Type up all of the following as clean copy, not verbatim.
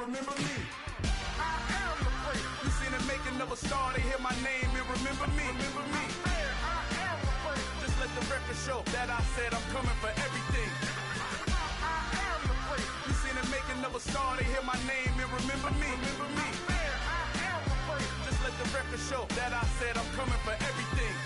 remember me. I am the place. You seen the making of a star, they hear my name and remember me. Remember me. I am the place. Just let the record show that I said I'm coming for everything. I am the place. You seen the making of a star, they hear my name and remember me. Remember me. I am the place. Just let the record show that I said I'm coming for everything.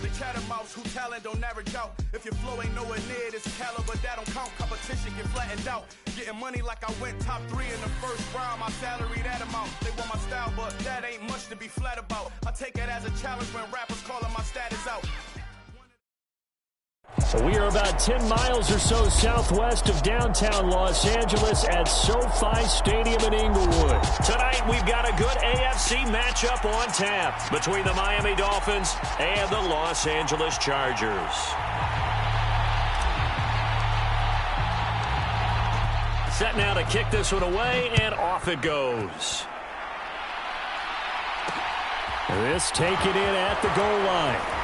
The chattermouths who talent don't average out. If your flow ain't nowhere near this caliber, that don't count. Competition get flattened out. Getting money like I went top 3 in the first round. My salary that amount. They want my style, but that ain't much to be flat about. I take it as a challenge when rappers calling my status out. So we are about 10 miles or so southwest of downtown Los Angeles at SoFi Stadium in Inglewood. Tonight we've got a good AFC matchup on tap between the Miami Dolphins and the Los Angeles Chargers. Set now to kick this one away, and off it goes. This taken in at the goal line.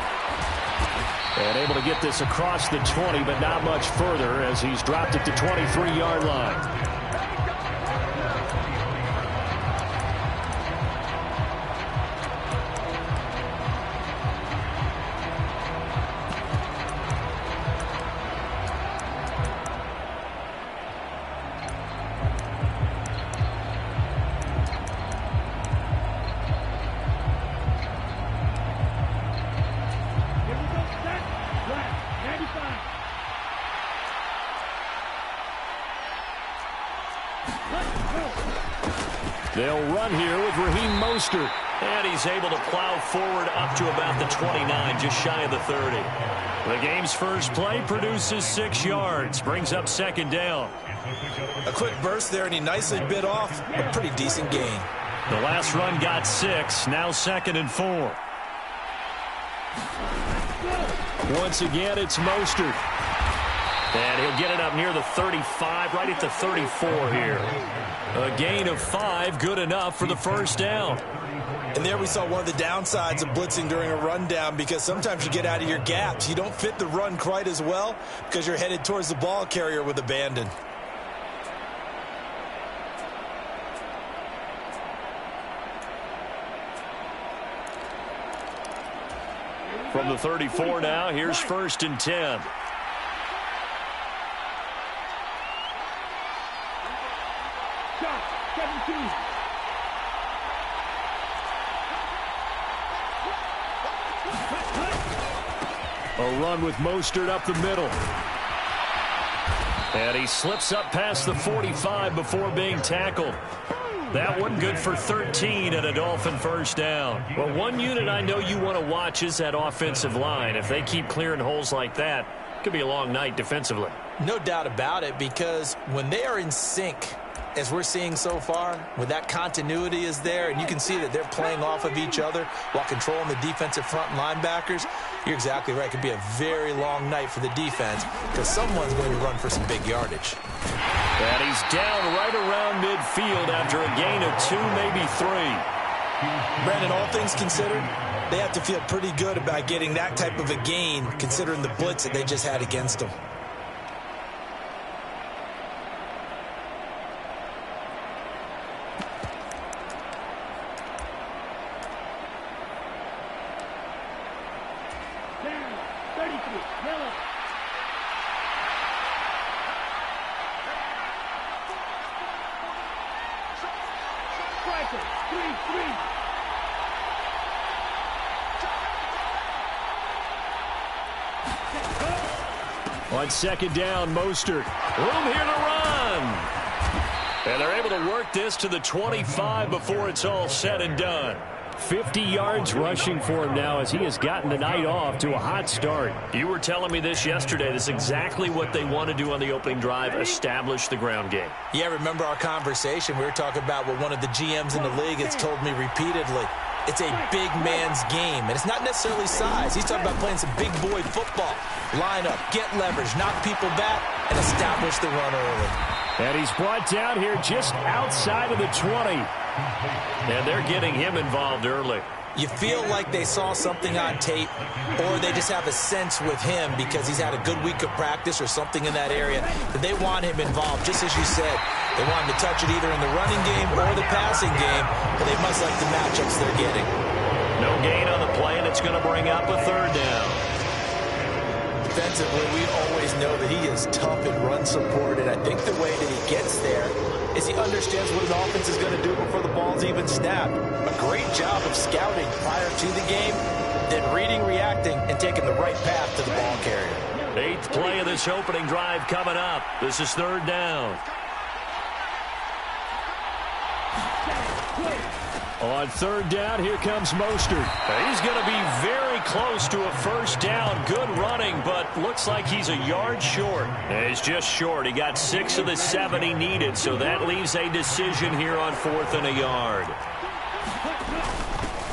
And able to get this across the 20, but not much further as he's dropped at the 23-yard line. They'll run here with Raheem Mostert. And he's able to plow forward up to about the 29, just shy of the 30. The game's first play produces 6 yards, brings up second down. A quick burst there, and he nicely bit off a pretty decent gain. The last run got 6, now 2nd and 4. Once again, it's Mostert. And he'll get it up near the 35, right at the 34 here. A gain of 5, good enough for the first down. And there we saw one of the downsides of blitzing during a rundown, because sometimes you get out of your gaps. You don't fit the run quite as well because you're headed towards the ball carrier with abandon. From the 34 now, here's 1st and 10. A run with Mostert up the middle. And he slips up past the 45 before being tackled. That one good for 13 and a Dolphin first down. Well, one unit I know you want to watch is that offensive line. If they keep clearing holes like that, it could be a long night defensively. No doubt about it, because when they are in sync, as we're seeing so far, when that continuity is there and you can see that they're playing off of each other while controlling the defensive front linebackers, you're exactly right. It could be a very long night for the defense because someone's going to run for some big yardage. And he's down right around midfield after a gain of 2, maybe 3. Brandon, all things considered, they have to feel pretty good about getting that type of a gain considering the blitz that they just had against them. On second down, Mostert. Room here to run. And they're able to work this to the 25 before it's all said and done. 50 yards rushing for him now as he has gotten the night off to a hot start. You were telling me this yesterday. This is exactly what they want to do on the opening drive, establish the ground game. Yeah, remember our conversation. We were talking about what one of the GMs in the league has told me repeatedly. It's a big man's game, and it's not necessarily size. He's talking about playing some big boy football. Line up, get leverage, knock people back, and establish the run early. And he's brought down here just outside of the 20. And they're getting him involved early. You feel like they saw something on tape, or they just have a sense with him because he's had a good week of practice or something in that area that they want him involved. Just as you said, they want him to touch it either in the running game or the passing game, but they must like the matchups they're getting. No gain on the play, and it's going to bring up a third down. Defensively, we always know that he is tough in run support, and I think the way that he gets there is he understands what his offense is going to do before the ball's even snapped. A great job of scouting prior to the game, then reading, reacting, and taking the right path to the ball carrier. 8th play of this opening drive coming up. This is third down. On third down, here comes Mostert. He's going to be very close to a first down. Good running, but looks like he's a yard short. He's just short. He got 6 of the 7 he needed, so that leaves a decision here on 4th and a yard.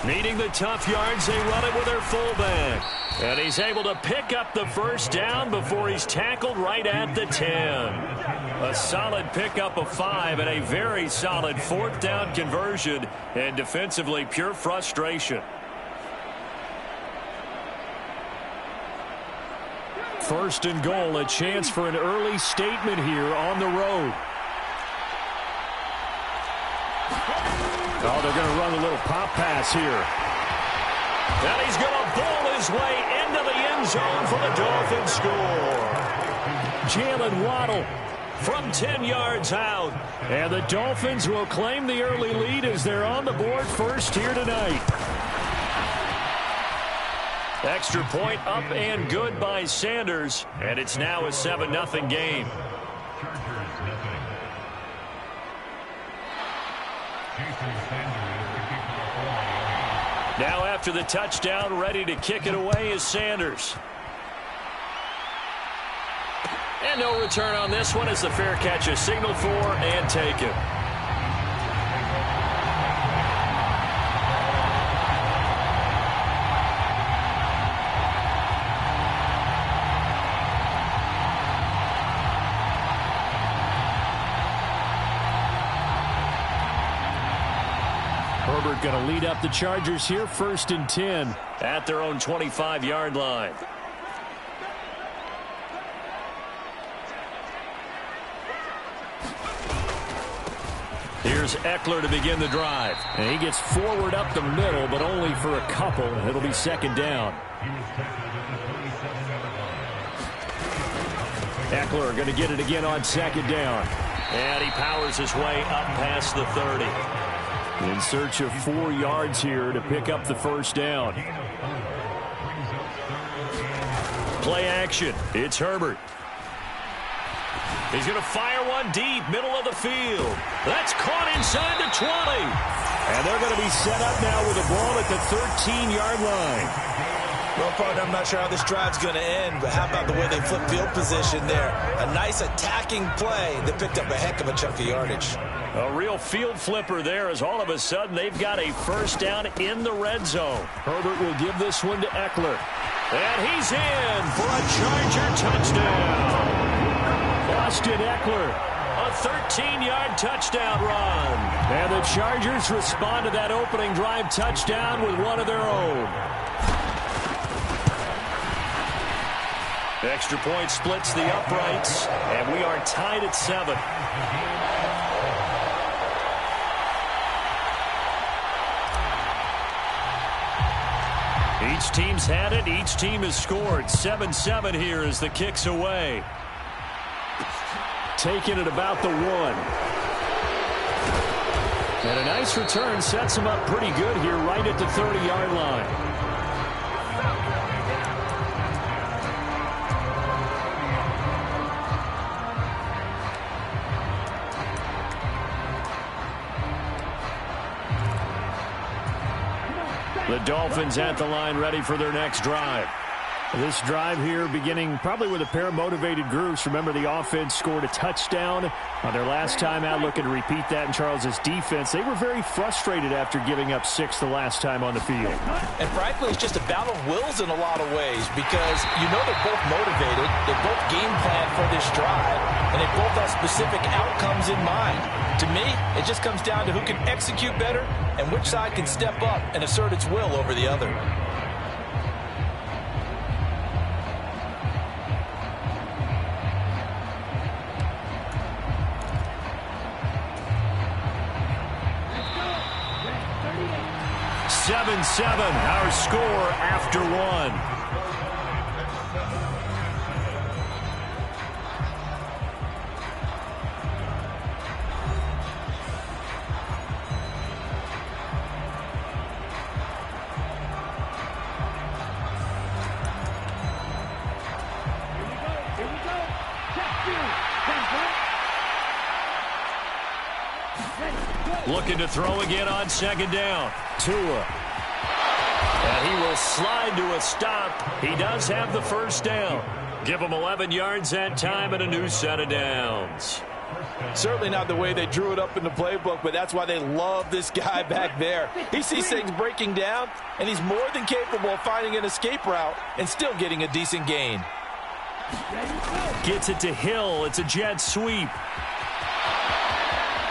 Needing the tough yards, they run it with their fullback. And he's able to pick up the first down before he's tackled right at the 10. A solid pickup of 5 and a very solid 4th down conversion, and defensively pure frustration. First and goal, a chance for an early statement here on the road. Oh, they're going to run a little pop pass here. And he's going to bowl his way into the end zone for the Dolphins score. Jalen Waddle from 10 yards out. And the Dolphins will claim the early lead as they're on the board first here tonight. Extra point up and good by Sanders. And it's now a 7-0 game. Now after the touchdown, ready to kick it away is Sanders. And no return on this one as the fair catch is signaled for and taken. Herbert going to lead up the Chargers here, 1st and 10 at their own 25-yard line. Here's Eckler to begin the drive. And he gets forward up the middle, but only for a couple. It'll be 2nd down. Eckler going to get it again on 2nd down. And he powers his way up past the 30. In search of 4 yards here to pick up the first down. Play action. It's Herbert. He's going to fire one deep, middle of the field. That's caught inside the 20. And they're going to be set up now with the ball at the 13-yard line. Well, partner, I'm not sure how this drive's going to end, but how about the way they flip field position there? A nice attacking play that picked up a heck of a chunk of yardage. A real field flipper there as all of a sudden they've got a first down in the red zone. Herbert will give this one to Eckler. And he's in for a Charger touchdown. Austin Eckler, a 13-yard touchdown run. And the Chargers respond to that opening drive touchdown with one of their own. Extra point splits the uprights, and we are tied at 7. Each team's had it. Each team has scored. 7-7 here as the kick's away. Taking it about the 1. And a nice return sets him up pretty good here right at the 30-yard line. The Dolphins at the line ready for their next drive. This drive here beginning probably with a pair of motivated groups. Remember, the offense scored a touchdown on their last time out, looking to repeat that in Charles's defense. They were very frustrated after giving up 6 the last time on the field. And frankly, it's just a battle of wills in a lot of ways because you know they're both motivated, they both game plan for this drive, and they both have specific outcomes in mind. To me, it just comes down to who can execute better and which side can step up and assert its will over the other. Our score after one. Looking to throw again on second down. Tua. And he will slide to a stop. He does have the first down. Give him 11 yards that time and a new set of downs. Certainly not the way they drew it up in the playbook, but that's why they love this guy back there. He sees things breaking down, and he's more than capable of finding an escape route and still getting a decent gain. Gets it to Hill. It's a jet sweep.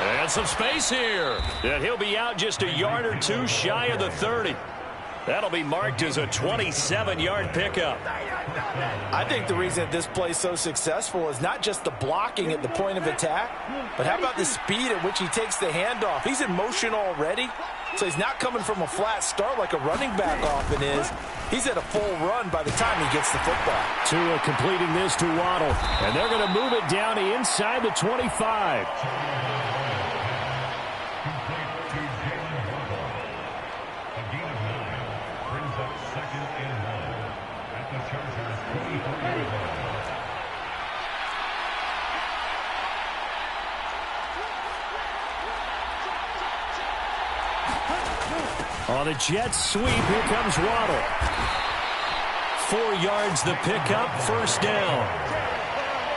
And some space here. And he'll be out just a yard or two shy of the 30. That'll be marked as a 27-yard pickup. I think the reason that this play is so successful is not just the blocking at the point of attack, but how about the speed at which he takes the handoff? He's in motion already, so he's not coming from a flat start like a running back often is. He's at a full run by the time he gets the football. Tua completing this to Waddle, and they're going to move it down to inside the 25. On a jet sweep, here comes Waddle. 4 yards the pickup, first down.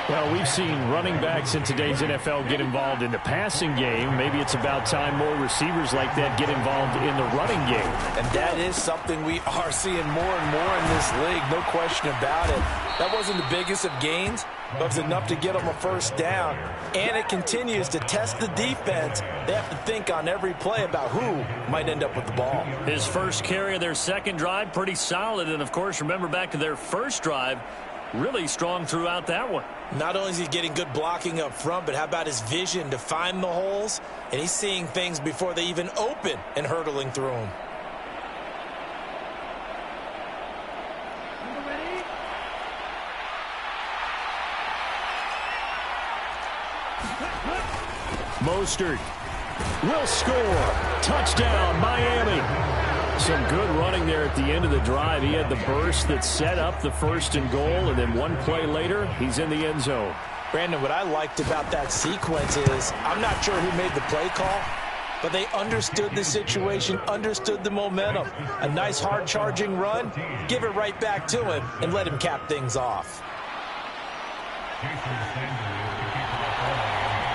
Well, we've seen running backs in today's NFL get involved in the passing game. Maybe it's about time more receivers like that get involved in the running game. And that is something we are seeing more and more in this league, no question about it. That wasn't the biggest of gains, but it was enough to get them a first down. And it continues to test the defense. They have to think on every play about who might end up with the ball. His first carry of their second drive, pretty solid. And, of course, remember back to their first drive, really strong throughout that one. Not only is he getting good blocking up front, but how about his vision to find the holes? And he's seeing things before they even open and hurdling through them. Mostert will score. Touchdown, Miami. Some good running there at the end of the drive. He had the burst that set up the first and goal, and then one play later, he's in the end zone. Brandon, what I liked about that sequence is I'm not sure who made the play call, but they understood the situation, understood the momentum. A nice hard-charging run, give it right back to him, and let him cap things off.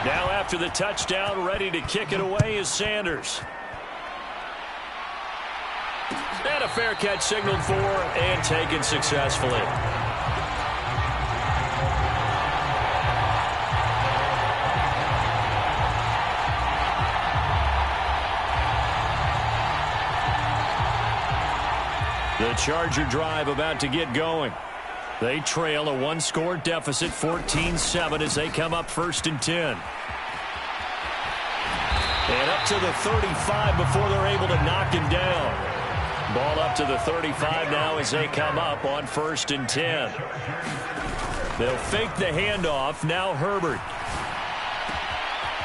Now after the touchdown, ready to kick it away is Sanders. And a fair catch signaled for and taken successfully. The Charger drive about to get going. They trail a one-score deficit, 14-7, as they come up 1st and 10. And up to the 35 before they're able to knock him down. Ball up to the 35 now as they come up on 1st and 10. They'll fake the handoff. Now Herbert.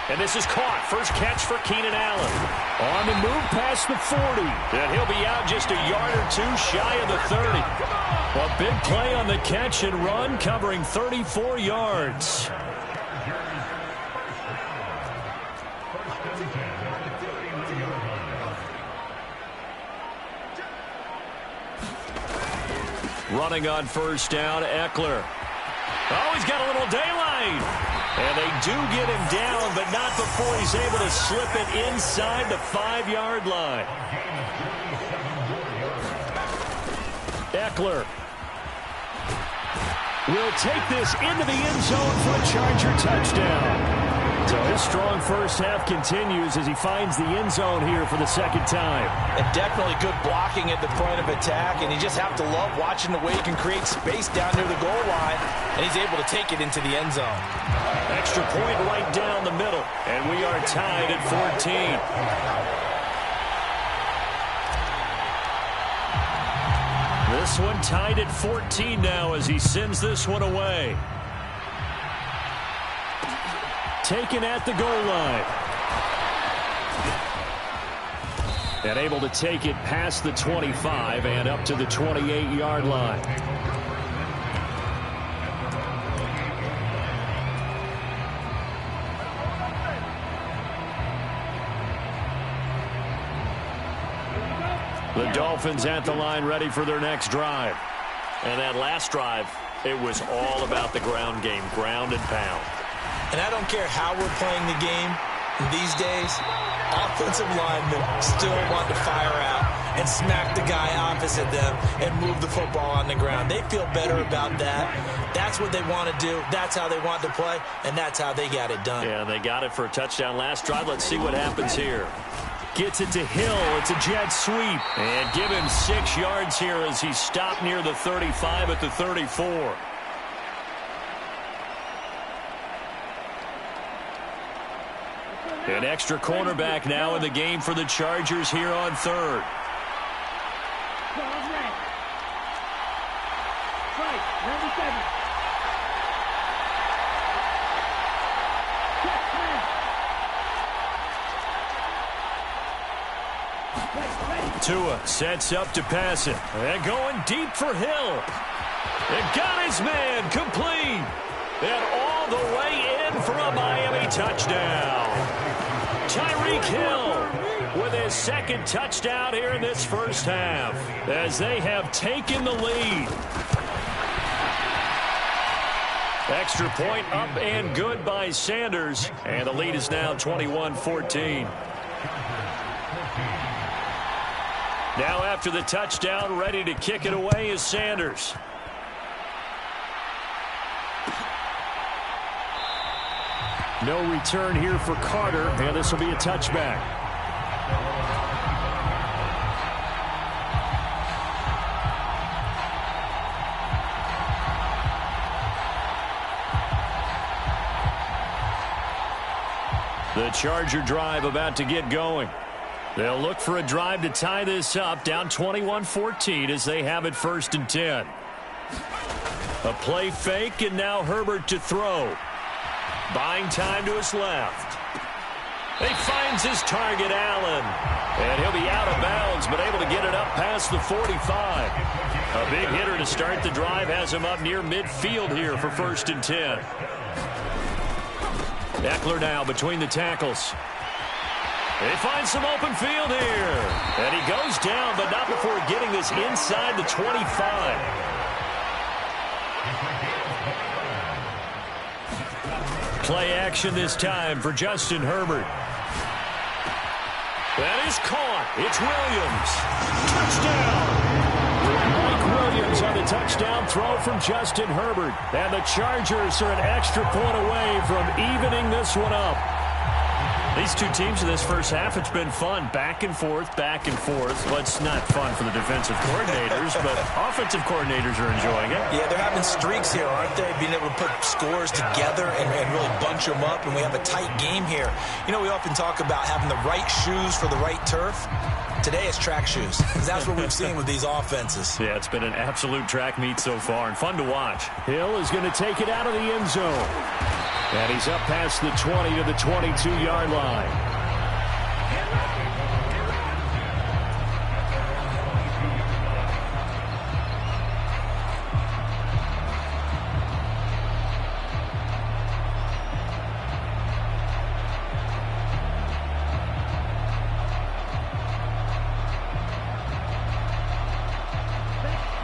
And this is caught. First catch for Keenan Allen. On the move past the 40. And he'll be out just a yard or two shy of the 30. A big play on the catch and run, covering 34 yards. Running on first down, Eckler. Oh, he's got a little daylight. And they do get him down, but not before he's able to slip it inside the 5-yard line. Eckler will take this into the end zone for a Charger touchdown. So his strong first half continues as he finds the end zone here for the second time. And definitely good blocking at the point of attack, and you just have to love watching the way he can create space down near the goal line, and he's able to take it into the end zone. Extra point right down the middle, and we are tied at 14. This one tied at 14 now as he sends this one away. Taken at the goal line. And able to take it past the 25 and up to the 28-yard line. The Dolphins at the line ready for their next drive. And that last drive, it was all about the ground game, ground and pound. And I don't care how we're playing the game these days, offensive linemen still want to fire out and smack the guy opposite them and move the football on the ground. They feel better about that. That's what they want to do. That's how they want to play, and that's how they got it done. Yeah, they got it for a touchdown last drive. Let's see what happens here. Gets it to Hill. It's a jet sweep. And give him 6 yards here as he stopped near the 35 at the 34. An extra cornerback now in the game for the Chargers here on third. Tua sets up to pass it. And going deep for Hill. And got his man complete. And all the way in for a Miami touchdown. Tyreek Hill with his second touchdown here in this first half as they have taken the lead. Extra point up and good by Sanders. And the lead is now 21-14. Now after the touchdown, ready to kick it away is Sanders. No return here for Carter, and this will be a touchback. The Charger drive about to get going. They'll look for a drive to tie this up, down 21-14 as they have it 1st and 10. A play fake, and now Herbert to throw. Buying time to his left. He finds his target, Allen. And he'll be out of bounds, but able to get it up past the 45. A big hitter to start the drive has him up near midfield here for 1st and 10. Eckler now between the tackles. He finds some open field here. And he goes down, but not before getting this inside the 25. Play action this time for Justin Herbert. That is caught. It's Williams. Touchdown. Mike Williams on the touchdown throw from Justin Herbert. And the Chargers are an extra point away from evening this one up. These two teams in this first half, it's been fun. Back and forth, back and forth. Well, it's not fun for the defensive coordinators, but offensive coordinators are enjoying it. Yeah, they're having streaks here, aren't they? Being able to put scores together and really bunch them up, and we have a tight game here. You know, we often talk about having the right shoes for the right turf. Today it's track shoes, because that's what we've seen with these offenses. Yeah, it's been an absolute track meet so far, and fun to watch. Hill is going to take it out of the end zone. And he's up past the 20 to the 22-yard line.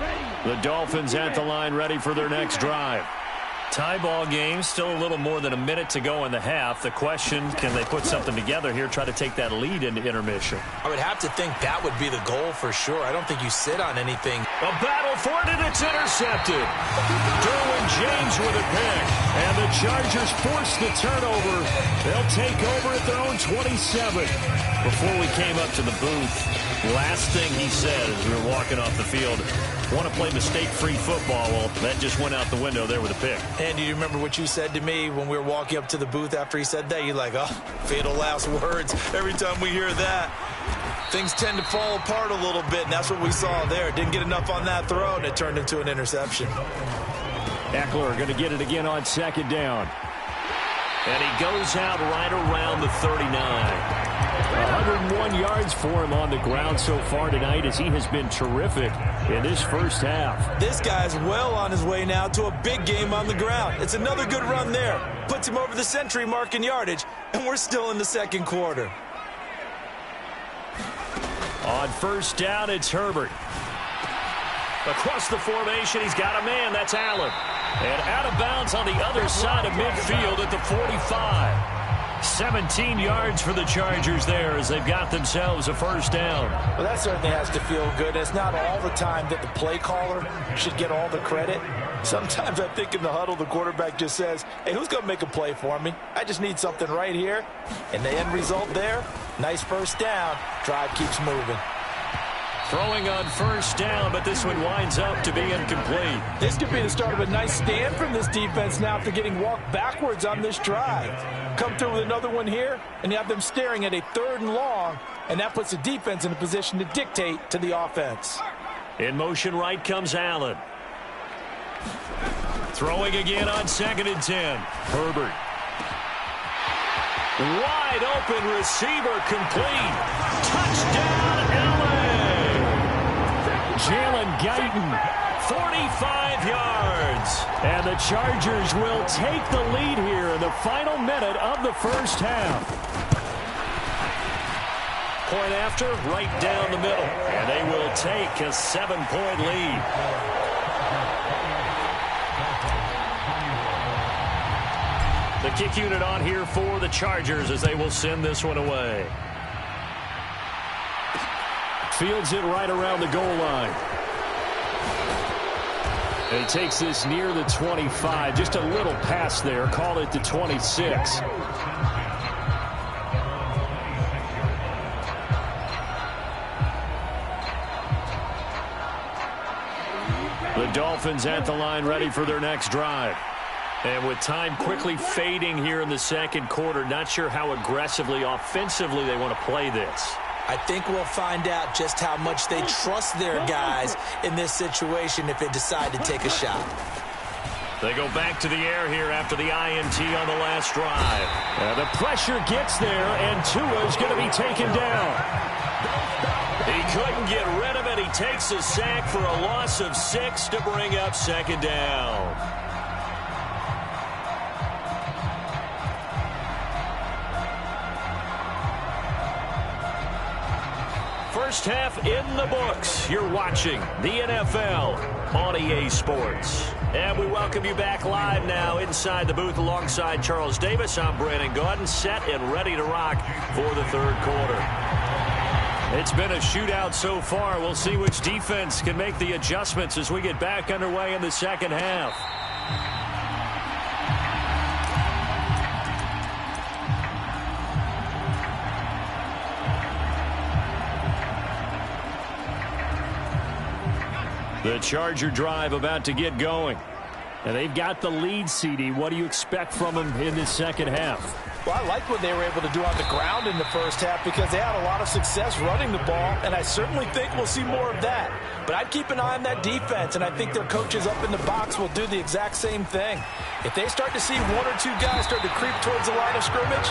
Ready. The Dolphins at the line ready for their next drive. Tie ball game, still a little more than a minute to go in the half. The question, can they put something together here, try to take that lead into intermission? I would have to think that would be the goal for sure. I don't think you sit on anything. A battle for it, and it's intercepted. Derwin James with a pick. And the Chargers force the turnover. They'll take over at their own 27. Before we came up to the booth, last thing he said as we were walking off the field, want to play mistake-free football. Well, that just went out the window there with a pick. And do you remember what you said to me when we were walking up to the booth after he said that? You're like, oh, fatal last words. Every time we hear that, things tend to fall apart a little bit, and that's what we saw there. Didn't get enough on that throw, and it turned into an interception. Eckler going to get it again on second down. And he goes out right around the 39. 101 yards for him on the ground so far tonight as he has been terrific in this first half. This guy's well on his way now to a big game on the ground. It's another good run there. Puts him over the century mark in yardage, and we're still in the second quarter. On first down, it's Herbert. Across the formation, he's got a man. That's Allen. And out of bounds on the other side of midfield at the 45. 17 yards for the Chargers there as they've got themselves a first down. Well, that certainly has to feel good. It's not all the time that the play caller should get all the credit. Sometimes I think in the huddle, the quarterback just says, hey, who's going to make a play for me? I just need something right here. And the end result there, nice first down. Drive keeps moving. Throwing on first down, but this one winds up to be incomplete. This could be the start of a nice stand from this defense now after getting walked backwards on this drive. Come through with another one here, and you have them staring at a 3rd and long, and that puts the defense in a position to dictate to the offense. In motion right comes Allen. Throwing again on 2nd and 10. Herbert. Wide open receiver complete. Touchdown, LA. Jalen Guyton, 45 yards. And the Chargers will take the lead here in the final minute of the first half. Point after, right down the middle. And they will take a 7-point lead. The kick unit on here for the Chargers as they will send this one away. Fields it right around the goal line. And he takes this near the 25. Just a little pass there. Call it the 26. The Dolphins at the line ready for their next drive. And with time quickly fading here in the second quarter, not sure how aggressively, offensively they want to play this. I think we'll find out just how much they trust their guys in this situation if they decide to take a shot. They go back to the air here after the INT on the last drive. The pressure gets there, and Tua's going to be taken down. He couldn't get rid of it. He takes a sack for a loss of 6 to bring up 2nd down. First half in the books. You're watching the NFL on EA Sports. And we welcome you back live now inside the booth alongside Charles Davis. I'm Brandon Gaudin, set and ready to rock for the third quarter. It's been a shootout so far. We'll see which defense can make the adjustments as we get back underway in the second half. The Charger drive about to get going. And they've got the lead, CD. What do you expect from them in this second half? Well, I like what they were able to do on the ground in the first half because they had a lot of success running the ball, and I certainly think we'll see more of that. But I'd keep an eye on that defense, and I think their coaches up in the box will do the exact same thing. If they start to see 1 or 2 guys start to creep towards the line of scrimmage,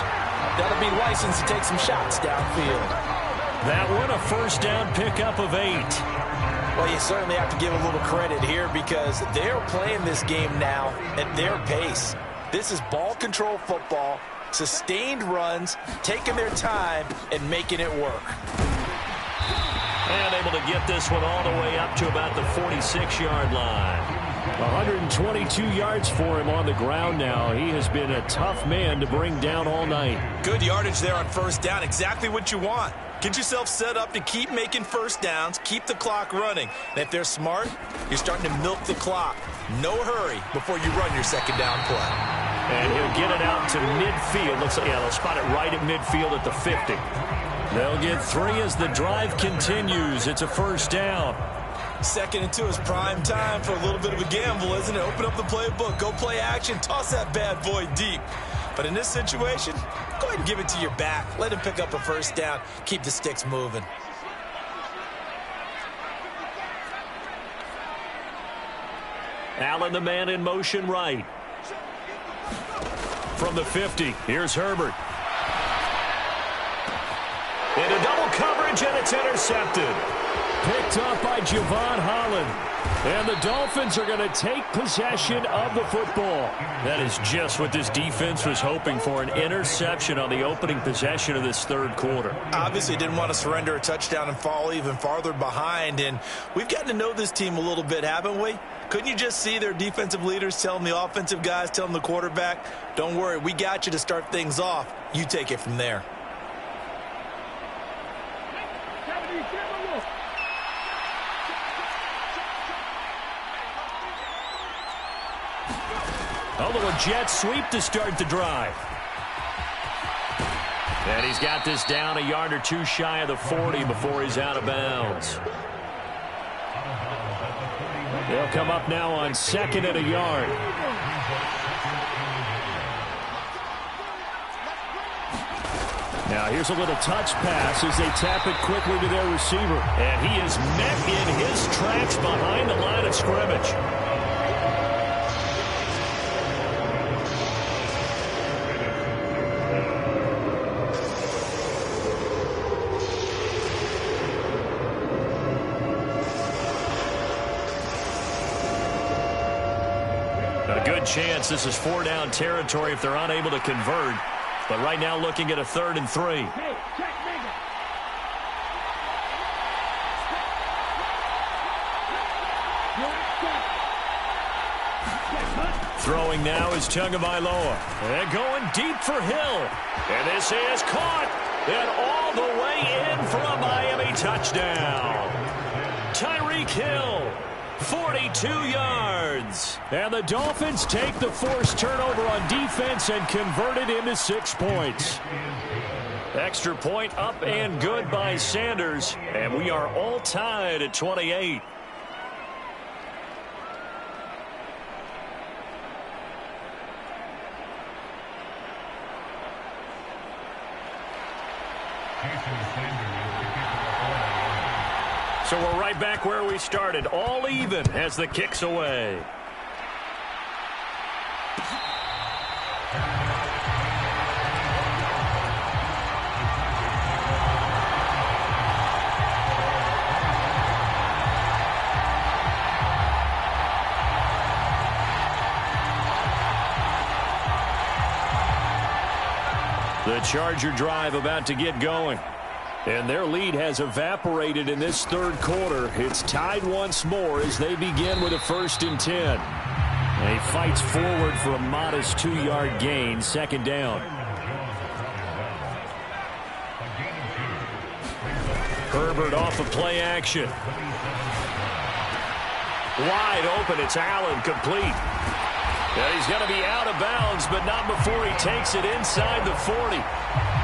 that'll be licensed to take some shots downfield. That one a first down pickup of 8. Well, you certainly have to give a little credit here because they're playing this game now at their pace. This is ball control football, sustained runs, taking their time, and making it work. And able to get this one all the way up to about the 46-yard line. 122 yards for him on the ground now. He has been a tough man to bring down all night. Good yardage there on first down. Exactly what you want. Get yourself set up to keep making first downs, keep the clock running. And if they're smart, you're starting to milk the clock. No hurry before you run your second down play. And he'll get it out to midfield. Looks like, yeah, they'll spot it right at midfield at the 50. They'll get 3 as the drive continues. It's a first down. 2nd and 2 is prime time for a little bit of a gamble, isn't it? Open up the playbook, go play action, toss that bad boy deep. But in this situation, go ahead and give it to your back. Let him pick up a first down. Keep the sticks moving. Allen, the man in motion right. From the 50, here's Herbert. Into double coverage, and it's intercepted. Picked up by Javon Holland. And the Dolphins are going to take possession of the football. That is just what this defense was hoping for, an interception on the opening possession of this third quarter. Obviously didn't want to surrender a touchdown and fall even farther behind. And we've gotten to know this team a little bit, haven't we? Couldn't you just see their defensive leaders telling the offensive guys, telling the quarterback, don't worry, we got you to start things off. You take it from there. A little jet sweep to start the drive. And he's got this down a yard or two shy of the 40 before he's out of bounds. They'll come up now on 2nd and a yard. Now here's a little touch pass as they tap it quickly to their receiver. And he is met in his tracks behind the line of scrimmage. Good chance this is 4-down territory if they're unable to convert. But right now looking at a 3rd and 3. Throwing now is Tagovailoa. And going deep for Hill. And this is caught. And all the way in for a Miami touchdown. Tyreek Hill. 42 yards. And the Dolphins take the forced turnover on defense and convert it into 6 points. Extra point up and good by Sanders. And we are all tied at 28. So we're right back where we started, all even as the kick's away. The Charger drive about to get going. And their lead has evaporated in this third quarter. It's tied once more as they begin with a 1st and 10. And he fights forward for a modest 2-yard gain, 2nd down. Herbert off of play action. Wide open, it's Allen, complete. And he's going to be out of bounds, but not before he takes it inside the 40.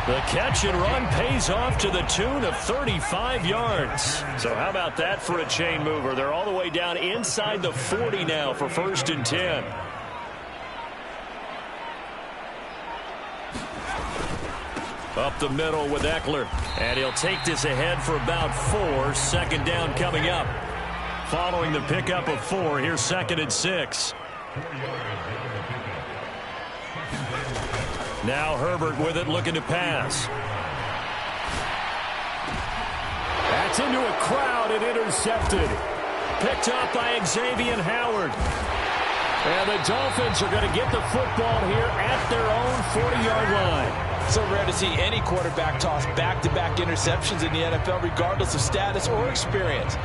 The catch and run pays off to the tune of 35 yards. So how about that for a chain mover? They're all the way down inside the 40 now for 1st and 10. Up the middle with Eckler. And he'll take this ahead for about 4. 2nd down coming up. Following the pickup of 4, here's 2nd and 6. Now Herbert with it, looking to pass. That's into a crowd and intercepted. Picked up by Xavier Howard. And the Dolphins are going to get the football here at their own 40-yard line. So rare to see any quarterback toss back-to-back interceptions in the NFL, regardless of status or experience.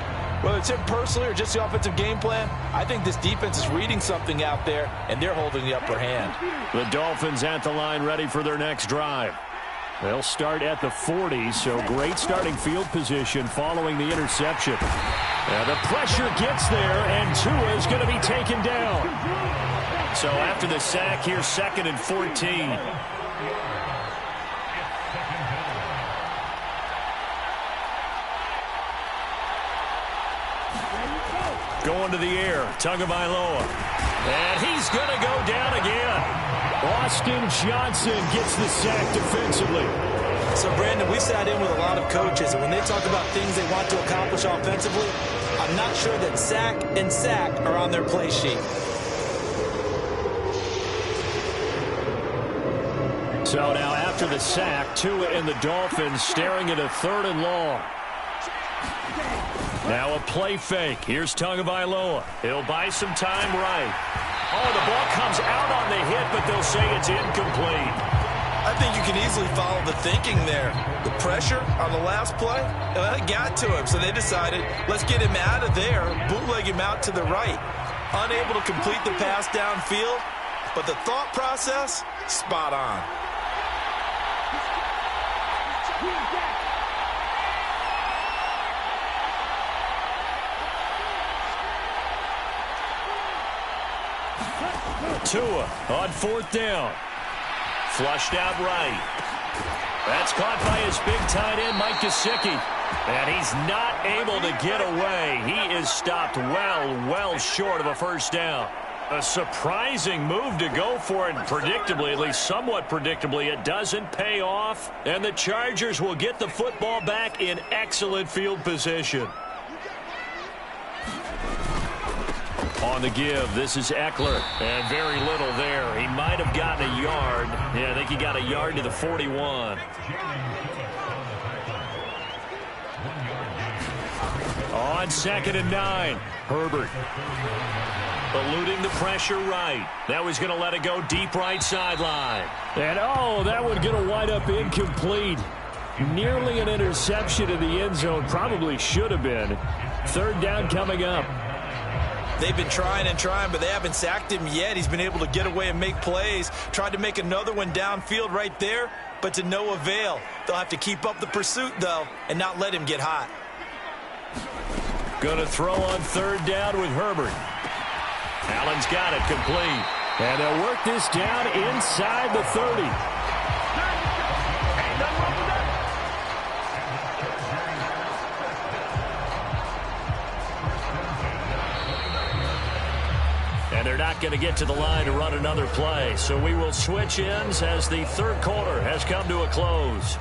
Whether it's him personally or just the offensive game plan, I think this defense is reading something out there, and they're holding the upper hand. The Dolphins at the line ready for their next drive. They'll start at the 40, so great starting field position following the interception. And the pressure gets there, and Tua is going to be taken down. So after the sack, here's 2nd and 14. Going to the air, Tagovailoa. And he's going to go down again. Austin Johnson gets the sack defensively. So, Brandon, we've sat in with a lot of coaches, and when they talk about things they want to accomplish offensively, I'm not sure that sack and sack are on their play sheet. So now after the sack, Tua and the Dolphins staring at a 3rd and long. Now a play fake. Here's Tagovailoa. He'll buy some time right. Oh, the ball comes out on the hit, but they'll say it's incomplete. I think you can easily follow the thinking there. The pressure on the last play, it got to him, so they decided, let's get him out of there, bootleg him out to the right. Unable to complete the pass downfield, but the thought process, spot on. Tua on 4th down. Flushed out right. That's caught by his big tight end, Mike Gesicki. And he's not able to get away. He is stopped well short of a 1st down. A surprising move to go for it, and predictably, at least somewhat predictably, it doesn't pay off. And the Chargers will get the football back in excellent field position. On the give, this is Eckler, and very little there. He might have gotten a yard. Yeah, I think he got a yard to the 41. On 2nd and 9, Herbert. Eluding the pressure right. That was going to let it go deep right sideline. And, oh, that one going to wind up incomplete. Nearly an interception in the end zone. Probably should have been. 3rd down coming up. They've been trying and trying, but they haven't sacked him yet. He's been able to get away and make plays. Tried to make another one downfield right there, but to no avail. They'll have to keep up the pursuit, though, and not let him get hot. Going to throw on 3rd down with Herbert. Allen's got it complete. And they'll work this down inside the 30. And they're not going to get to the line to run another play. So we will switch ends as the 3rd quarter has come to a close.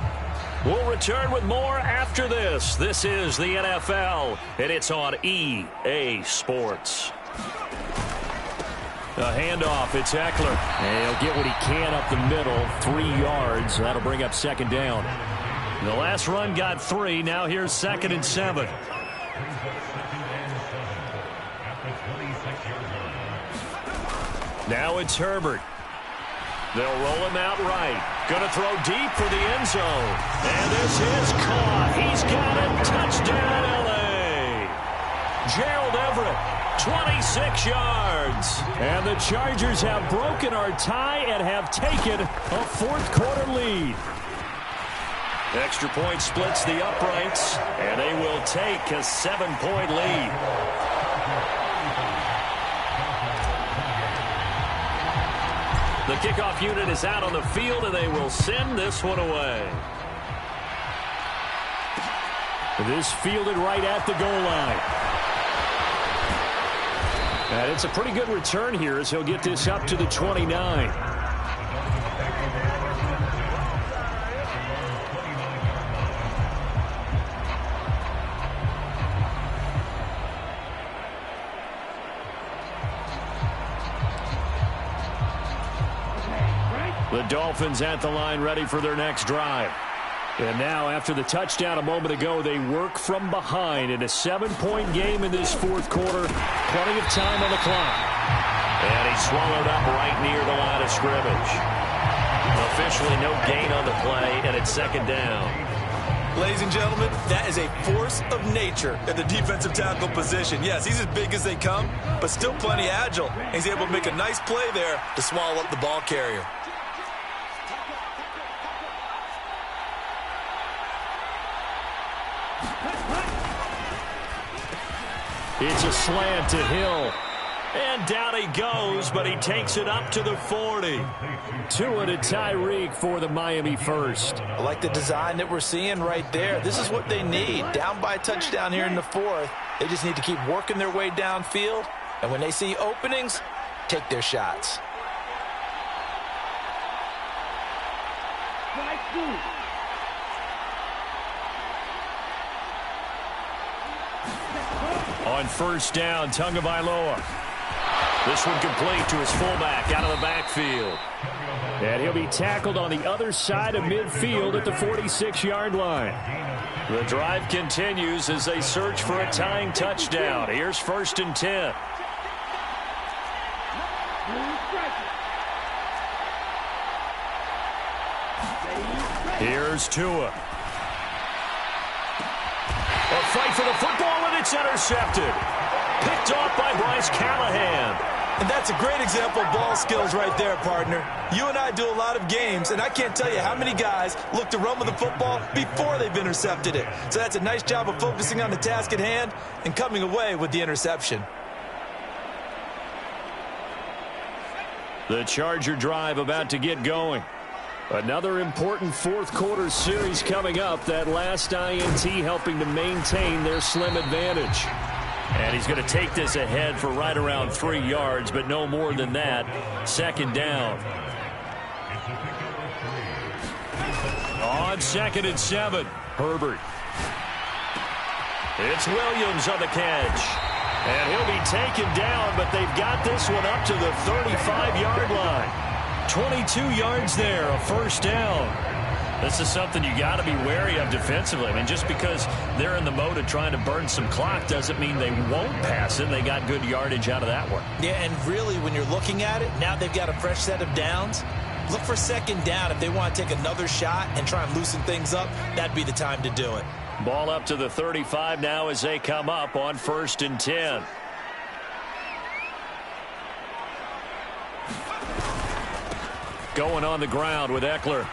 We'll return with more after this. This is the NFL, and it's on EA Sports. A handoff, it's Eckler. And he'll get what he can up the middle, 3 yards. That'll bring up 2nd down. The last run got 3. Now here's 2nd and 7. Now it's Herbert. They'll roll him out right. Going to throw deep for the end zone. And this is caught. He's got it. Touchdown, L.A. Gerald Everett, 26 yards. And the Chargers have broken our tie and have taken a 4th quarter lead. Extra point splits the uprights, and they will take a 7-point lead. The kickoff unit is out on the field, and they will send this one away. This fielded right at the goal line. And it's a pretty good return here as he'll get this up to the 29. The Dolphins at the line ready for their next drive. And now after the touchdown a moment ago, they work from behind in a 7-point game in this 4th quarter. Plenty of time on the clock. And he's swallowed up right near the line of scrimmage. The officially no gain on the play, and it's second down. Ladies and gentlemen, that is a force of nature at the defensive tackle position. Yes, he's as big as they come, but still plenty agile. He's able to make a nice play there to swallow up the ball carrier. It's a slant to Hill. And down he goes, but he takes it up to the 40. Tua to Tyreek for the Miami first. I like the design that we're seeing right there. This is what they need. Down by a touchdown here in the fourth. They just need to keep working their way downfield. And when they see openings, take their shots. On first down, Tagovailoa. This one complete to his fullback out of the backfield. And he'll be tackled on the other side of midfield at the 46-yard line. The drive continues as they search for a tying touchdown. Here's first and 10. Here's Tua. A fight for the football, and it's intercepted. Picked off by Bryce Callahan. And that's a great example of ball skills right there, partner. You and I do a lot of games, and I can't tell you how many guys look to run with the football before they've intercepted it. So that's a nice job of focusing on the task at hand and coming away with the interception. The Charger drive about to get going. Another important fourth quarter series coming up. That last INT helping to maintain their slim advantage. And he's going to take this ahead for right around 3 yards, but no more than that. Second down. On second and 7, Herbert. It's Williams on the catch. And he'll be taken down, but they've got this one up to the 35-yard line. 22 yards there, a first down. This is something you got to be wary of defensively. I mean, just because they're in the mode of trying to burn some clock doesn't mean they won't pass it. They got good yardage out of that one. Yeah, and really, when you're looking at it, now they've got a fresh set of downs. Look for second down. If they want to take another shot and try and loosen things up, that'd be the time to do it. Ball up to the 35 now as they come up on first and 10. Going on the ground with Eckler.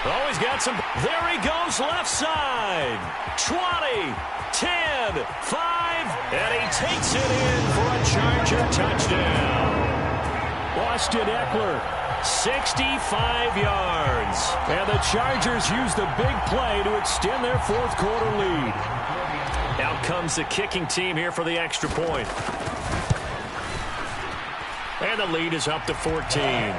Oh, he's got some. There he goes, left side. 20, 10, 5, and he takes it in for a Charger touchdown. Austin Eckler, 65 yards. And the Chargers use the big play to extend their fourth quarter lead. Out comes the kicking team here for the extra point. And the lead is up to 14.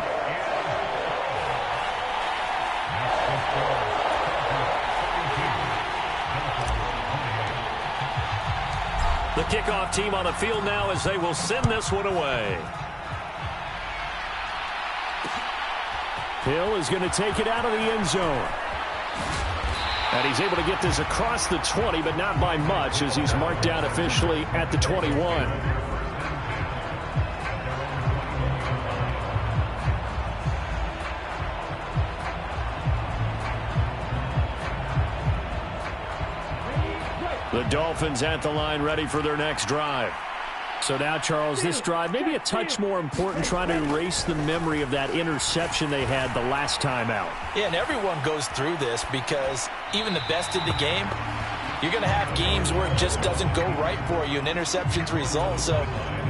The kickoff team on the field now as they will send this one away. Hill is going to take it out of the end zone. And he's able to get this across the 20, but not by much as he's marked down officially at the 21. The Dolphins at the line ready for their next drive. So now, Charles, this drive maybe a touch more important, trying to erase the memory of that interception they had the last time out. Yeah, and everyone goes through this because even the best in the game, you're going to have games where it just doesn't go right for you and interceptions result. So,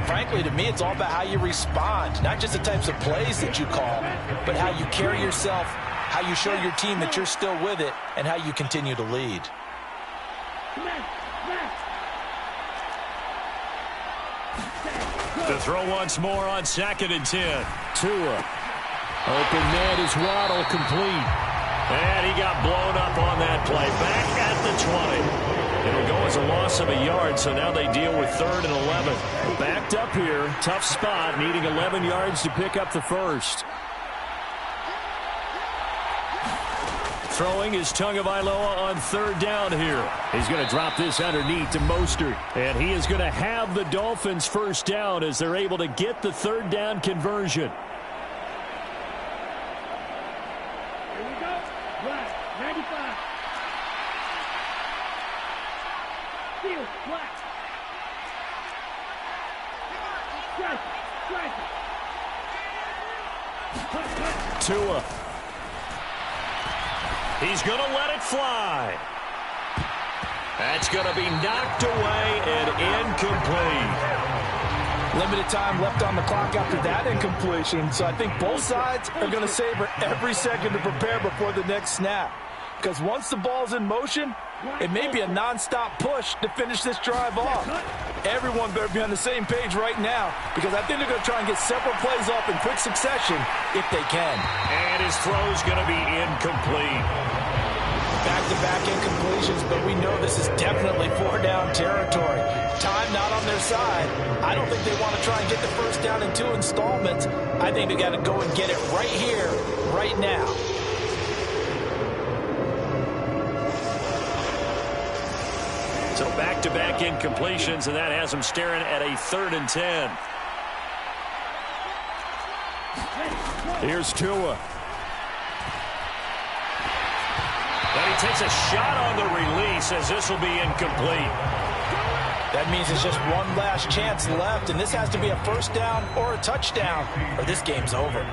frankly, to me, it's all about how you respond, not just the types of plays that you call, but how you carry yourself, how you show your team that you're still with it, and how you continue to lead. To throw once more on second and 10. Tua. Open man is Waddle, complete. And he got blown up on that play. Back at the 20. It'll go as a loss of a yard, so now they deal with 3rd and 11. Backed up here. Tough spot, needing 11 yards to pick up the first. Throwing is Tagovailoa on 3rd down here. He's going to drop this underneath to Mostert. And he is going to have the Dolphins first down as they're able to get the 3rd down conversion. Tua. He's going to let it fly. That's going to be knocked away and incomplete. Limited time left on the clock after that incompletion, so I think both sides are going to savor every second to prepare before the next snap. Because once the ball's in motion, it may be a non-stop push to finish this drive off. Everyone better be on the same page right now, because I think they're going to try and get several plays off in quick succession if they can. And his throw's going to be incomplete. Back-to-back incompletions, but we know this is definitely four-down territory. Time not on their side. I don't think they want to try and get the first down in 2 installments. I think they got to go and get it right here, right now. So back-to-back incompletions, and that has them staring at a 3rd and 10. Here's Tua. And he takes a shot on the release as this will be incomplete. That means there's just one last chance left, and this has to be a first down or a touchdown, or this game's over.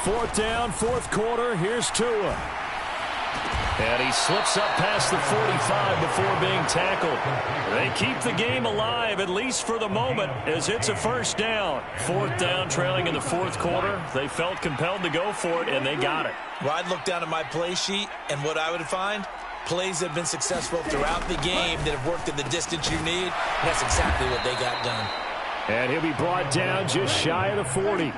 Fourth down, 4th quarter. Here's Tua. And he slips up past the 45 before being tackled. They keep the game alive, at least for the moment, as it's a first down. 4th down, trailing in the 4th quarter. They felt compelled to go for it, and they got it. Well, I'd look down at my play sheet, and what I would find, plays that have been successful throughout the game that have worked at the distance you need. That's exactly what they got done. And he'll be brought down just shy of the 40.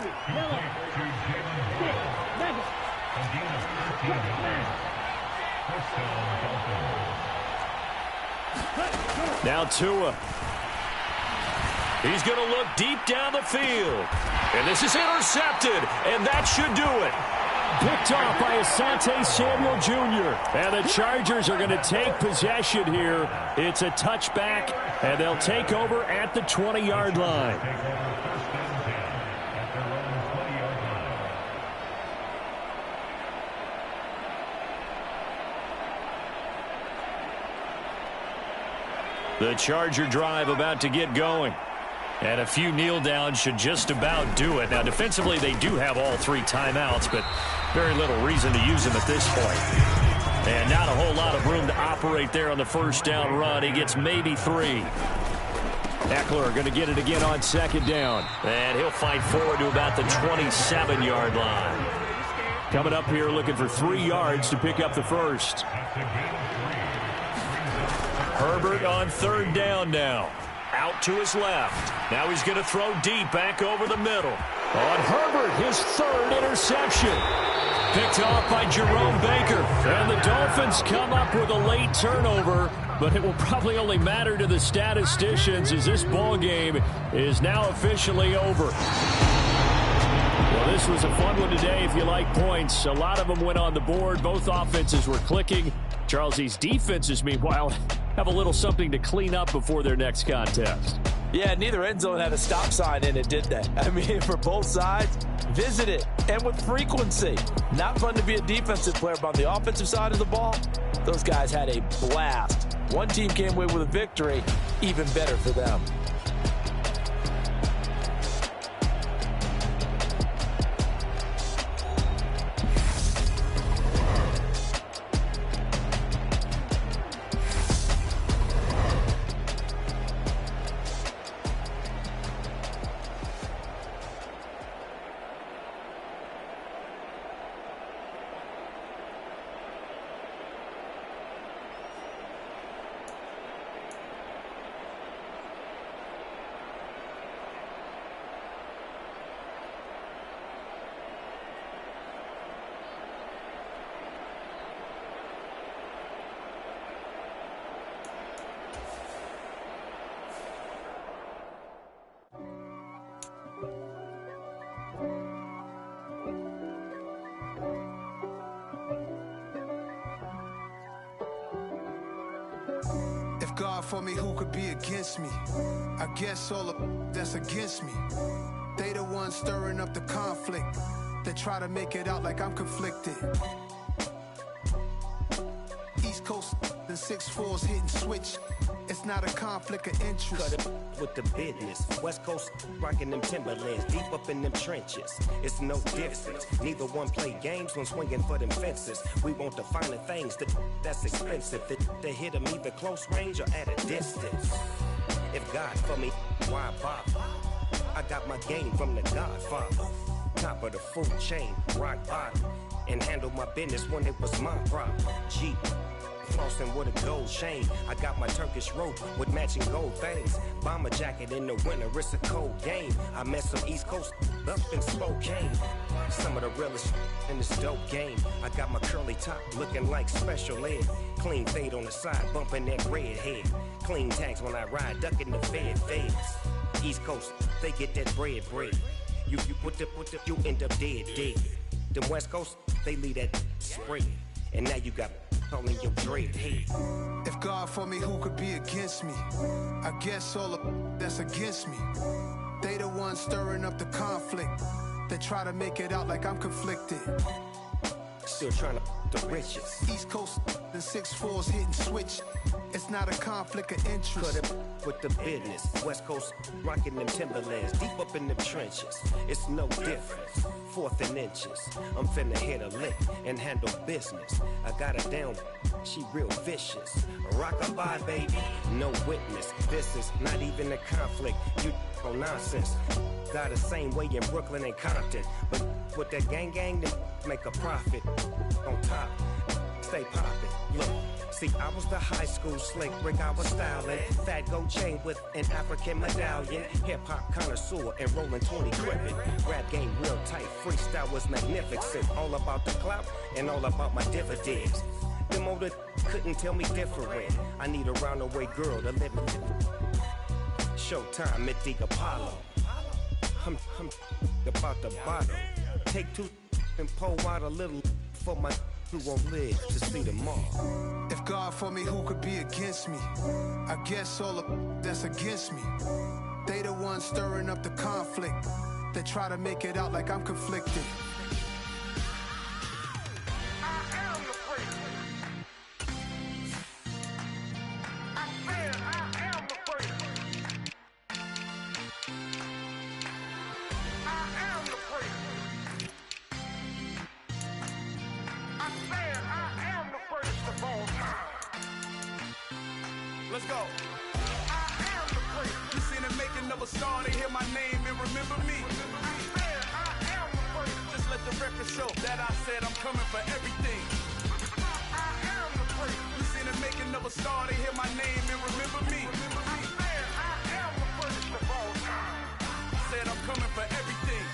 Now Tua. He's going to look deep down the field. And this is intercepted, and that should do it. Picked off by Asante Samuel Jr. And the Chargers are going to take possession here. It's a touchback, and they'll take over at the 20-yard line. The Charger drive about to get going. And a few kneel downs should just about do it. Now, defensively, they do have all 3 timeouts, but very little reason to use them at this point. And not a whole lot of room to operate there on the first down run. He gets maybe 3. Eckler going to get it again on 2nd down. And he'll fight forward to about the 27-yard line. Coming up here looking for 3 yards to pick up the first. Herbert on 3rd down now. Out to his left. Now he's going to throw deep back over the middle. On Herbert, his 3rd interception. Picked off by Jerome Baker. And the Dolphins come up with a late turnover, but it will probably only matter to the statisticians as this ball game is now officially over. Well, this was a fun one today if you like points. A lot of them went on the board. Both offenses were clicking. Charles, these defenses, meanwhile, have a little something to clean up before their next contest. Yeah, neither end zone had a stop sign in it, did they? I mean, for both sides, visit it, and with frequency. Not fun to be a defensive player, but on the offensive side of the ball, those guys had a blast. One team came away with a victory, even better for them. God for me, who could be against me? I guess all the that's against me. They the ones stirring up the conflict. They try to make it out like I'm conflicted. East Coast and 6'4's hitting switch. It's not a conflict of interest. Cut it with the business. West Coast rocking them Timberlands, deep up in them trenches. It's no difference. Neither one play games when swinging for them fences. We want the finer things that's expensive. They hit them either close range or at a distance. If God for me, why bother? I got my game from the Godfather. Top of the food chain, rock bottom. And handle my business when it was my problem. G. Flossing with a gold chain. I got my Turkish rope with matching gold things. Bomber jacket in the winter, it's a cold game. I met some East Coast up in Spokane. Some of the realest in this dope game. I got my curly top looking like special ed. Clean fade on the side, bumping that red head. Clean tags when I ride, ducking the feds. East Coast, they get that bread. You end up dead. Them West Coast, they leave that spread. And now you got all in your dread head. If God for me, who could be against me? I guess all the that's against me. They the ones stirring up the conflict. They try to make it out like I'm conflicted. Still trying to the riches. East Coast and 6'4's hitting switch. It's not a conflict of interest. Cut it with the business. West Coast rocking them Timberlands, deep up in them trenches. It's no difference. 4th and inches. I'm finna hit a lick and handle business. I got her down, she real vicious. Rock-a-bye, baby, no witness. This is not even a conflict. You on nonsense. Got the same way in Brooklyn and Compton. But with that gang, they make a profit. On top, stay poppin'. Look. See, I was the high school slick Rick, I was styling. Fat gold chain with an African medallion. Hip-hop connoisseur and rolling 20 crippin'. Rap game real tight, freestyle was magnificent. All about the clout and all about my dividends. Them older couldn't tell me different. I need a roundaway girl to live with. Showtime at the Apollo. I'm about the bottom. Take 2 and pour out a little for my who won't live to see tomorrow. If God for me, who could be against me? I guess all the that's against me. They the ones stirring up the conflict. They try to make it out like I'm conflicted. Let's go. I am the freak. You seen the making of a star, they hear my name and remember me. I am the freak. Just let the record show that I said I'm coming for everything. I am the freak. You seen the making of a star, they hear my name and remember me. I am the freak of all time. Said I'm coming for everything.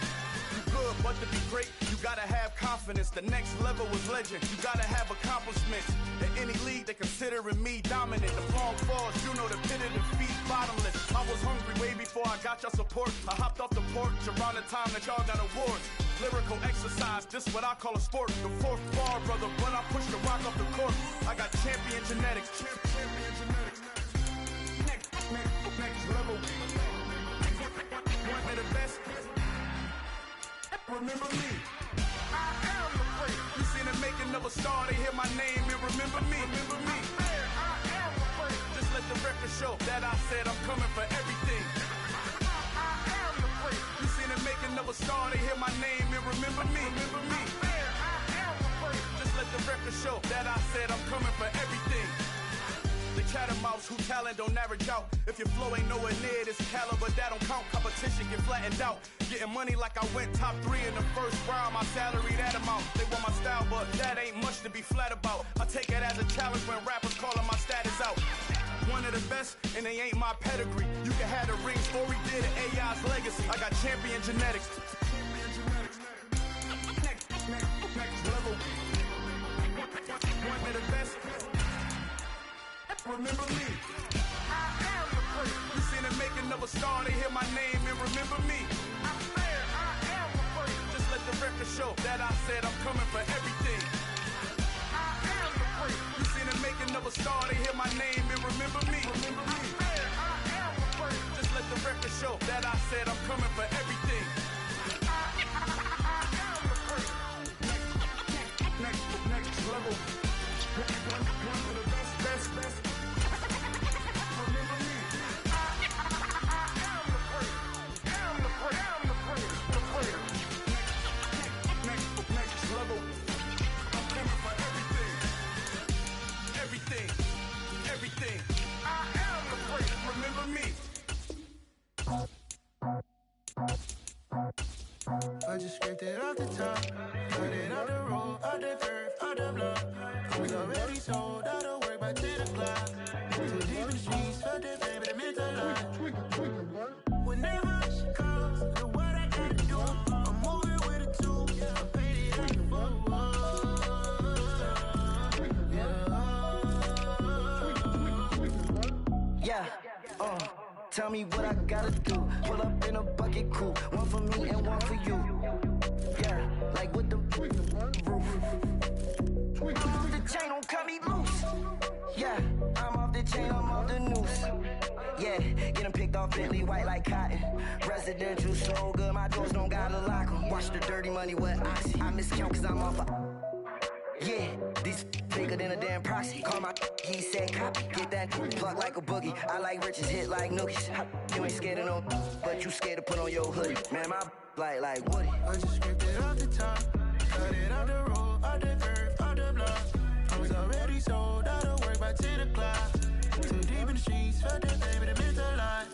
Good, but to be great, you gotta have confidence. The next level was legend. You gotta have accomplishments. In any league, they considering me dominant. The long falls, you know the pit of defeat, bottomless. I was hungry way before I got your support. I hopped off the porch around the time that y'all got awards. Lyrical exercise, this what I call a sport. The 4th bar, brother, when I push the rock off the court. I got champion genetics. Champion genetics. Next level. One of the best. Remember me. I am the freak. You seen the making of a star, they hear my name and remember me. Remember me. I am the freak. Just let the record show that I said I'm coming for everything. I am the freak. You seen the making of a star, they hear my name and remember me. Remember me. I am the freak. Just let the record show that I said I'm coming for everything. The catamounts who talent don't average out. If your flow ain't nowhere near this caliber, that don't count. Competition get flattened out. Getting money like I went top 3 in the first round. My salary that amount. They want my style, but that ain't much to be flat about. I take it as a challenge when rappers calling my status out. One of the best, and they ain't my pedigree. You can have the rings, or we did it, AI's legacy. I got champion genetics. Next level. One of the best. Remember me. I am the freak. You seen the making of a star, they hear my name and remember me. I am the freak. Just let the record show that I said I'm coming for everything. I am the freak. You seen the making of a star, they hear my name and remember me. I just scraped it off the top, cut it out the road, out the curve, out the block. I was already sold, out of work by 10 o'clock. Too deep in the streets, felt that baby, that meant a lot. Whenever she calls, the what I gotta do, I'm moving with a two. I paid it out the boat. Yeah, tell me what I gotta do. Pull up in a bucket crew, one for me and one for you. Yeah, like with the roof. I'm off the chain, don't cut me loose. Yeah, I'm off the chain, I'm off the noose. Yeah, getting picked off Bentley, white like cotton. Residential so good, my doors don't gotta lock 'em. Watch the dirty money with Oxy. I miscount cause I'm off yeah, these bigger than a damn proxy. Call my he said copy. Get that plug like a boogie. I like riches, hit like nookies. You ain't scared of no, but you scared to put on your hoodie. Man, my like Woody. I just scraped it off the top, cut it out the road, out the curve, out the block. I was already sold, out of work by 10 o'clock. Too deep in the streets, felt that baby, that meant a lot.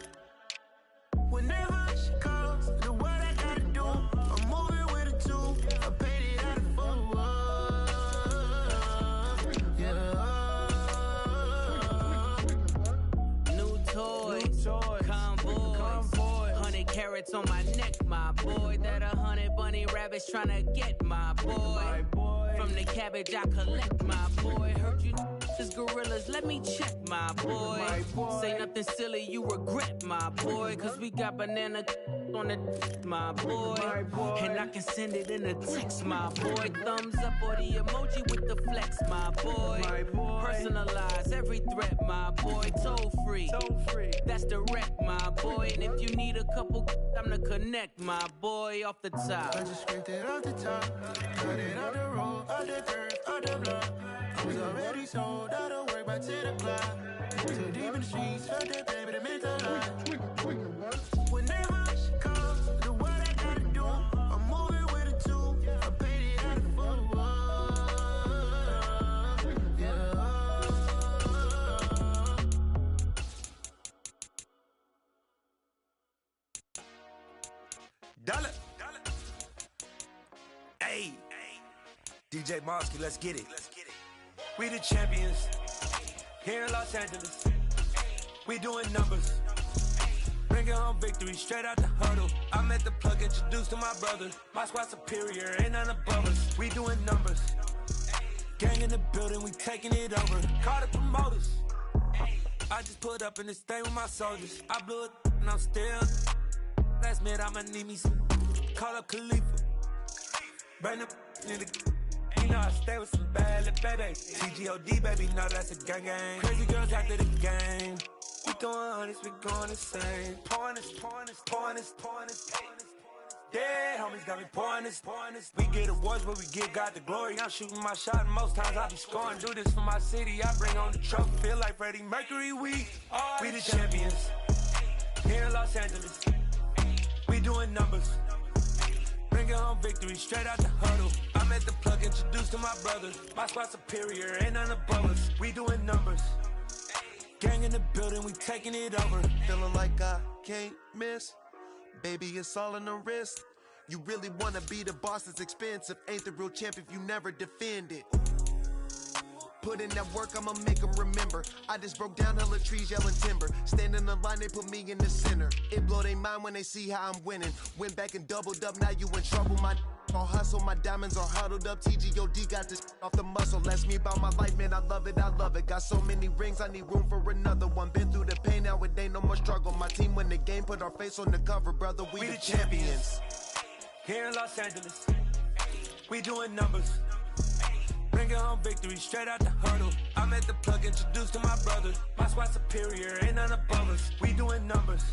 Whenever she calls, the what I gotta do, I'm moving with a two. I paid it out of full. Convoy, 100 carats on my neck, my boy. That 100 bunny rabbits tryna get my boy. From the cabbage I collect, my boy. Heard you is gorillas, let me check, my boy. Say nothing silly, you regret, my boy. Cause we got banana on the my boy. And I can send it in a text, my boy. Thumbs up or the emoji with the flex, my boy. Personalize every threat, my boy. Toll free, that's direct, my boy. And if you need a couple, I'm to connect, my boy, off the top. I just scraped it off the top, cut it out the road, out the curve, out the block. I was already sold, out of work by 10 o'clock. Too deep in the streets, felt that baby, that meant a lot. Whenever she calls, the what I gotta do, I'm moving with a two. I paid it out of full. Dollar. Hey, DJ Mosky, let's get it. We the champions here in Los Angeles. We doing numbers. Bringing home victory straight out the huddle. I met the plug, introduced to my brother. My squad superior, ain't none above us. We doing numbers. Gang in the building, we taking it over. Call the promoters. I just put up in this thing with my soldiers. I blew it and I'm still. Last minute I'ma need me some. Call up Khalifa. Bring the in the. You know I stay with some bad little baby. TGOD baby, know that's a gang gang. Crazy girls after the game. We going honest, we going insane. Pouring this. Yeah, homies got me pouring this. We get awards, but we give God the glory. I'm shooting my shot, and most times I be scoring. Do this for my city, I bring on the trophy. Feel like Freddie Mercury, we the champions here in Los Angeles. We doing numbers. Bringing home victory straight out the huddle. I met the plug, introduced to my brother. My squad superior, ain't none above us. We doing numbers. Gang in the building, we taking it over. Feeling like I can't miss. Baby, it's all in the wrist. You really wanna be the boss, it's expensive. Ain't the real champ if you never defend it. Put in that work, I'ma make them remember. I just broke down hella trees, yelling timber. Stand in the line, they put me in the center. It blow their mind when they see how I'm winning. Went back and doubled up, now you in trouble. My all hustle, my diamonds are huddled up. TGOD got this off the muscle. Ask me about my life, man, I love it. Got so many rings, I need room for another one. Been through the pain, now it ain't no more struggle. My team win the game, put our face on the cover, brother. We the champions. Here in Los Angeles, we doing numbers. Bringing home victory straight out the huddle. I met the plug, introduced to my brother. My squad superior, ain't none above us. We doing numbers.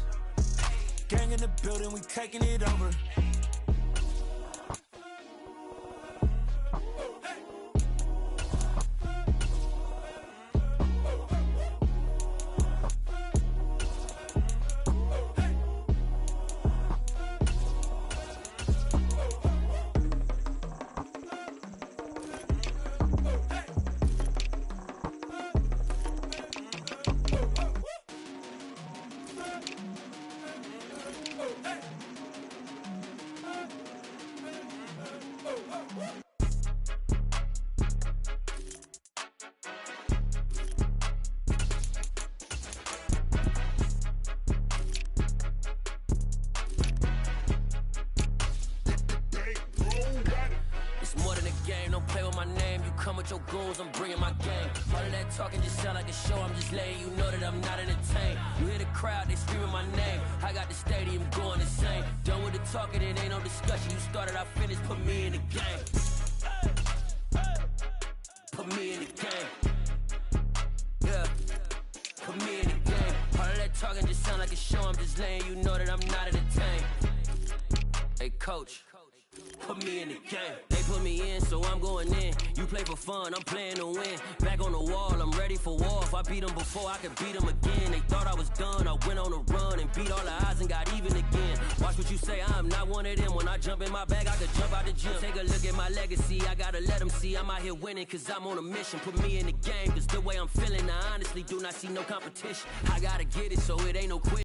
Gang in the building, we taking it over. my name. You come with your goons, I'm bringing my game. All of that talking just sound like a show. I'm just letting you know that I'm not entertained. You hear the crowd, they screaming my name. I got the stadium going insane. Done with the talking, it ain't no discussion. You started, I finished, put me in the game. Put me in the game. Yeah. Put me in the game. All of that talking just sound like a show. I'm just letting you know that I'm not entertained. Hey, coach. Put me in the game. They put me in, so I'm going in. You play for fun, I'm playing to win. Back on the wall, I'm ready for war. If I beat them before, I could beat them again. They thought I was done, I went on a run and beat all the odds and got even again. Watch what you say, I'm not one of them. When I jump in my bag, I could jump out the gym. Take a look at my legacy, I gotta let them see I'm out here winning, cause I'm on a mission. Put me in the game, cause the way I'm feeling, I honestly do not see no competition. I gotta get it, so it ain't no quit.